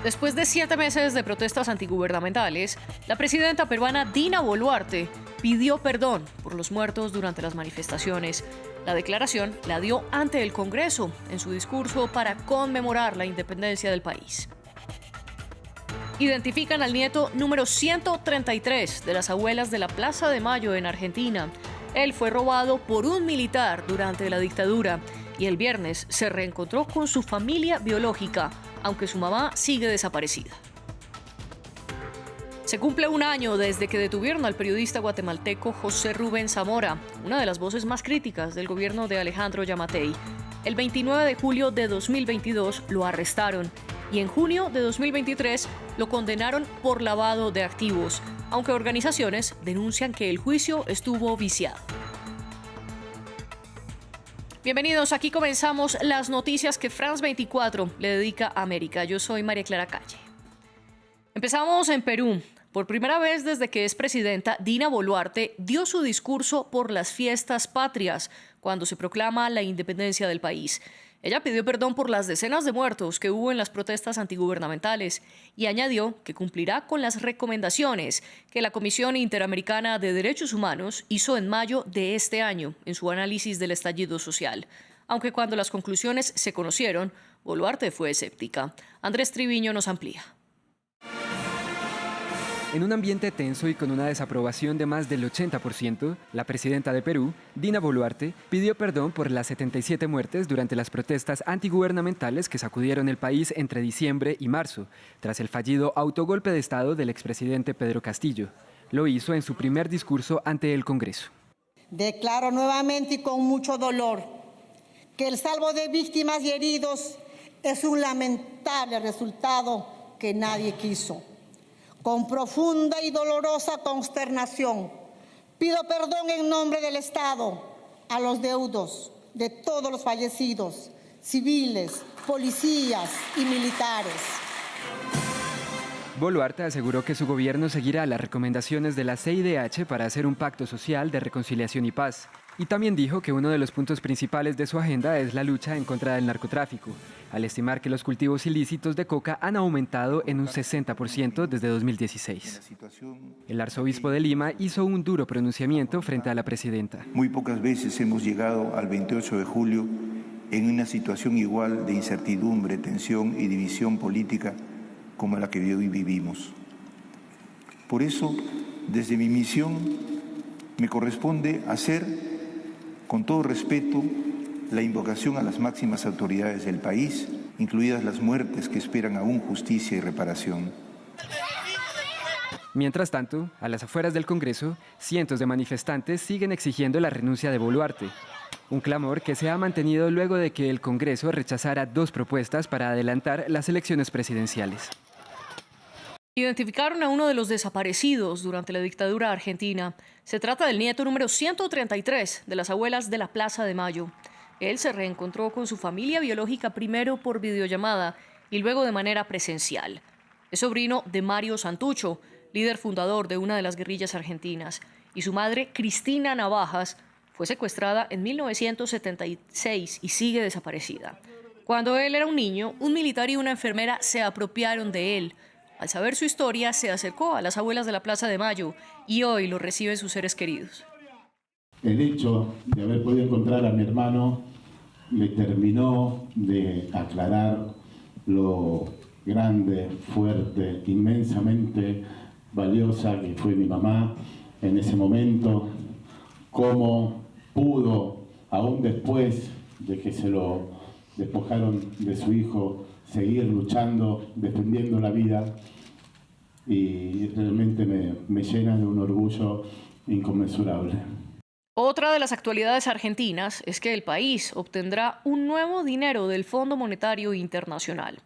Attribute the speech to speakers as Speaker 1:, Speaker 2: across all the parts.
Speaker 1: Después de 7 meses de protestas antigubernamentales, la presidenta peruana Dina Boluarte pidió perdón por los muertos durante las manifestaciones. La declaración la dio ante el Congreso en su discurso para conmemorar la independencia del país. Identifican al nieto número 133 de las abuelas de la Plaza de Mayo en Argentina. Él fue robado por un militar durante la dictadura y el viernes se reencontró con su familia biológica, aunque su mamá sigue desaparecida. Se cumple un año desde que detuvieron al periodista guatemalteco José Rubén Zamora, una de las voces más críticas del gobierno de Alejandro Yamatei. El 29 de julio de 2022 lo arrestaron y en junio de 2023 lo condenaron por lavado de activos, aunque organizaciones denuncian que el juicio estuvo viciado. Bienvenidos, aquí comenzamos las noticias que France 24 le dedica a América. Yo soy María Clara Calle. Empezamos en Perú. Por primera vez desde que es presidenta, Dina Boluarte dio su discurso por las fiestas patrias, cuando se proclama la independencia del país. Ella pidió perdón por las decenas de muertos que hubo en las protestas antigubernamentales y añadió que cumplirá con las recomendaciones que la Comisión Interamericana de Derechos Humanos hizo en mayo de este año en su análisis del estallido social. Aunque cuando las conclusiones se conocieron, Boluarte fue escéptica. Andrés Triviño nos amplía.
Speaker 2: En un ambiente tenso y con una desaprobación de más del 80%, la presidenta de Perú, Dina Boluarte, pidió perdón por las 77 muertes durante las protestas antigubernamentales que sacudieron el país entre diciembre y marzo, tras el fallido autogolpe de Estado del expresidente Pedro Castillo. Lo hizo en su primer discurso ante el Congreso.
Speaker 3: Declaro nuevamente y con mucho dolor que el salvo de víctimas y heridos es un lamentable resultado que nadie quiso. Con profunda y dolorosa consternación, pido perdón en nombre del Estado a los deudos de todos los fallecidos, civiles, policías y militares.
Speaker 2: Boluarte aseguró que su gobierno seguirá las recomendaciones de la CIDH para hacer un pacto social de reconciliación y paz. Y también dijo que uno de los puntos principales de su agenda es la lucha en contra del narcotráfico, al estimar que los cultivos ilícitos de coca han aumentado en un 60% desde 2016. El arzobispo de Lima hizo un duro pronunciamiento frente a la presidenta.
Speaker 4: Muy pocas veces hemos llegado al 28 de julio en una situación igual de incertidumbre, tensión y división política como la que hoy vivimos. Por eso, desde mi misión, me corresponde hacer, con todo respeto, la invocación a las máximas autoridades del país, incluidas las muertes que esperan aún justicia y reparación.
Speaker 2: Mientras tanto, a las afueras del Congreso, cientos de manifestantes siguen exigiendo la renuncia de Boluarte. Un clamor que se ha mantenido luego de que el Congreso rechazara 2 propuestas para adelantar las elecciones presidenciales.
Speaker 1: Identificaron a uno de los desaparecidos durante la dictadura argentina. Se trata del nieto número 133 de las abuelas de la Plaza de Mayo. Él se reencontró con su familia biológica primero por videollamada y luego de manera presencial. Es sobrino de Mario Santucho, líder fundador de una de las guerrillas argentinas, y su madre, Cristina Navajas, fue secuestrada en 1976 y sigue desaparecida. Cuando él era un niño, un militar y una enfermera se apropiaron de él. Al saber su historia, se acercó a las abuelas de la Plaza de Mayo y hoy lo reciben sus seres queridos.
Speaker 5: El hecho de haber podido encontrar a mi hermano me terminó de aclarar lo grande, fuerte, inmensamente valiosa que fue mi mamá en ese momento, cómo pudo, aún después de que se lo despojaron de su hijo, seguir luchando, defendiendo la vida, y realmente me llena de un orgullo inconmensurable.
Speaker 1: Otra de las actualidades argentinas es que el país obtendrá un nuevo dinero del Fondo Monetario Internacional.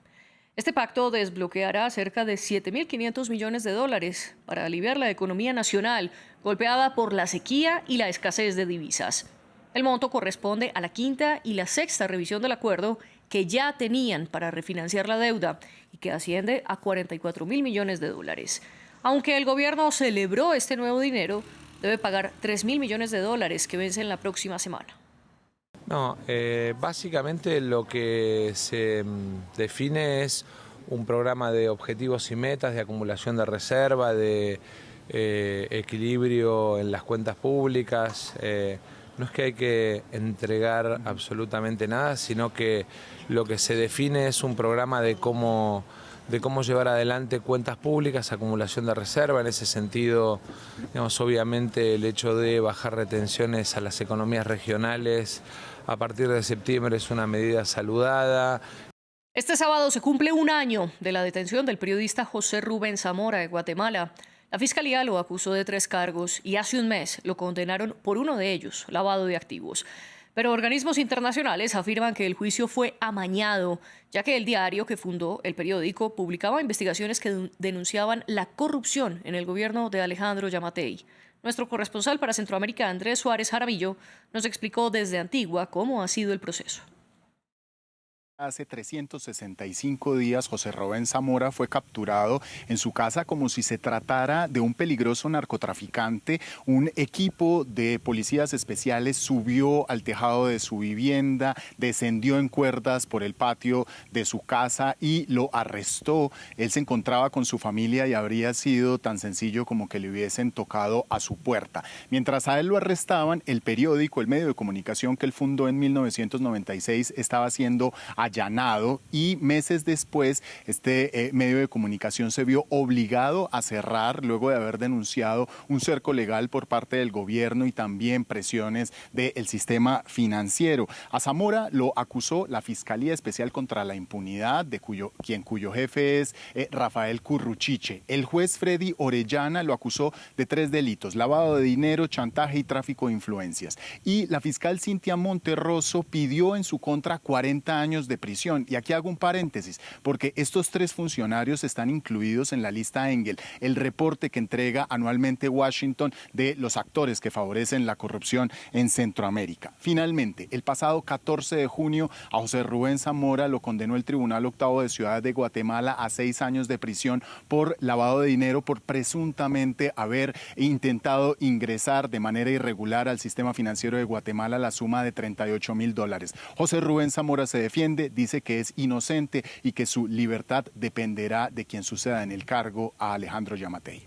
Speaker 1: Este pacto desbloqueará cerca de 7.500 millones de dólares para aliviar la economía nacional, golpeada por la sequía y la escasez de divisas. El monto corresponde a la 5ª y la 6ª revisión del acuerdo que ya tenían para refinanciar la deuda y que asciende a 44.000 millones de dólares. Aunque el gobierno celebró este nuevo dinero, debe pagar 3.000 millones de dólares que vencen la próxima semana.
Speaker 6: No, básicamente lo que se define es un programa de objetivos y metas, de acumulación de reserva, de equilibrio en las cuentas públicas. No es que hay que entregar absolutamente nada, sino que lo que se define es un programa de cómo llevar adelante cuentas públicas, acumulación de reserva. En ese sentido, digamos, obviamente el hecho de bajar retenciones a las economías regionales a partir de septiembre es una medida saludada.
Speaker 1: Este sábado se cumple un año de la detención del periodista José Rubén Zamora de Guatemala. La Fiscalía lo acusó de 3 cargos y hace un mes lo condenaron por uno de ellos, lavado de activos. Pero organismos internacionales afirman que el juicio fue amañado, ya que el diario que fundó el periódico publicaba investigaciones que denunciaban la corrupción en el gobierno de Alejandro Yamatei. Nuestro corresponsal para Centroamérica, Andrés Suárez Jaramillo, nos explicó desde Antigua cómo ha sido el proceso.
Speaker 7: Hace 365 días, José Rubén Zamora fue capturado en su casa como si se tratara de un peligroso narcotraficante. Un equipo de policías especiales subió al tejado de su vivienda, descendió en cuerdas por el patio de su casa y lo arrestó. Él se encontraba con su familia y habría sido tan sencillo como que le hubiesen tocado a su puerta. Mientras a él lo arrestaban, el periódico, el medio de comunicación que él fundó en 1996, estaba siendo allanado y meses después este medio de comunicación se vio obligado a cerrar luego de haber denunciado un cerco legal por parte del gobierno y también presiones del sistema financiero. A Zamora lo acusó la Fiscalía Especial contra la Impunidad, cuyo jefe es Rafael Curruchiche. El juez Freddy Orellana lo acusó de 3 delitos: lavado de dinero, chantaje y tráfico de influencias. Y la fiscal Cintia Monterroso pidió en su contra 40 años de prisión. Y aquí hago un paréntesis, porque estos 3 funcionarios están incluidos en la lista Engel, el reporte que entrega anualmente Washington de los actores que favorecen la corrupción en Centroamérica. Finalmente, el pasado 14 de junio, a José Rubén Zamora lo condenó el Tribunal Octavo de Ciudad de Guatemala a 6 años de prisión por lavado de dinero, por presuntamente haber intentado ingresar de manera irregular al sistema financiero de Guatemala la suma de $38.000. José Rubén Zamora se defiende, dice que es inocente y que su libertad dependerá de quien suceda en el cargo a Alejandro Yamatei.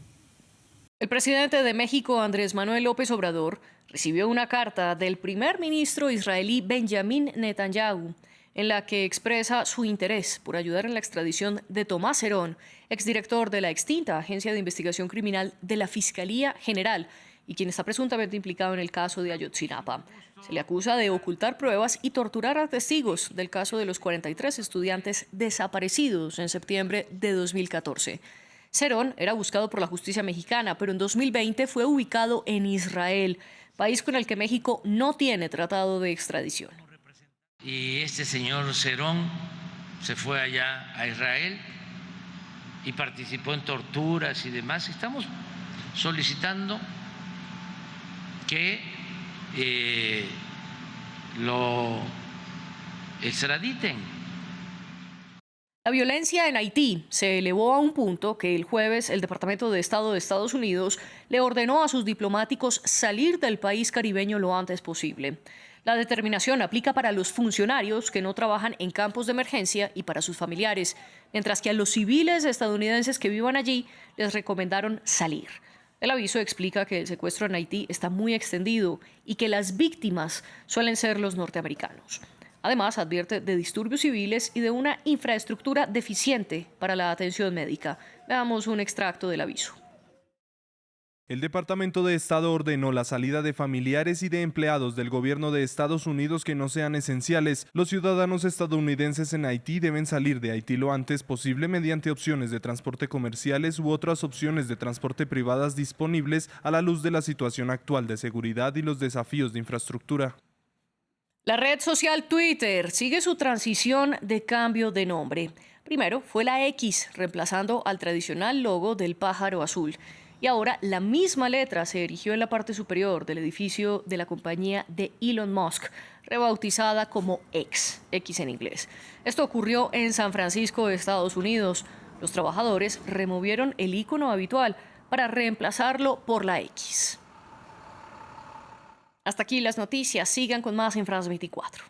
Speaker 1: El presidente de México, Andrés Manuel López Obrador, recibió una carta del primer ministro israelí Benjamin Netanyahu, en la que expresa su interés por ayudar en la extradición de Tomás Herón, exdirector de la extinta Agencia de Investigación Criminal de la Fiscalía General y quien está presuntamente implicado en el caso de Ayotzinapa. Se le acusa de ocultar pruebas y torturar a testigos del caso de los 43 estudiantes desaparecidos en septiembre de 2014. Herón era buscado por la justicia mexicana, pero en 2020 fue ubicado en Israel, país con el que México no tiene tratado de extradición.
Speaker 8: Y este señor Herón se fue allá a Israel y participó en torturas y demás. Estamos solicitando que lo extraditen.
Speaker 1: La violencia en Haití se elevó a un punto que el jueves el Departamento de Estado de Estados Unidos le ordenó a sus diplomáticos salir del país caribeño lo antes posible. La determinación aplica para los funcionarios que no trabajan en campos de emergencia y para sus familiares, mientras que a los civiles estadounidenses que vivan allí les recomendaron salir. El aviso explica que el secuestro en Haití está muy extendido y que las víctimas suelen ser los norteamericanos. Además, advierte de disturbios civiles y de una infraestructura deficiente para la atención médica. Veamos un extracto del aviso.
Speaker 9: El Departamento de Estado ordenó la salida de familiares y de empleados del gobierno de Estados Unidos que no sean esenciales. Los ciudadanos estadounidenses en Haití deben salir de Haití lo antes posible mediante opciones de transporte comerciales u otras opciones de transporte privadas disponibles a la luz de la situación actual de seguridad y los desafíos de infraestructura.
Speaker 1: La red social Twitter sigue su transición de cambio de nombre. Primero fue la X, reemplazando al tradicional logo del pájaro azul. Y ahora la misma letra se erigió en la parte superior del edificio de la compañía de Elon Musk, rebautizada como X en inglés. Esto ocurrió en San Francisco, Estados Unidos. Los trabajadores removieron el icono habitual para reemplazarlo por la X. Hasta aquí las noticias. Sigan con más en France 24.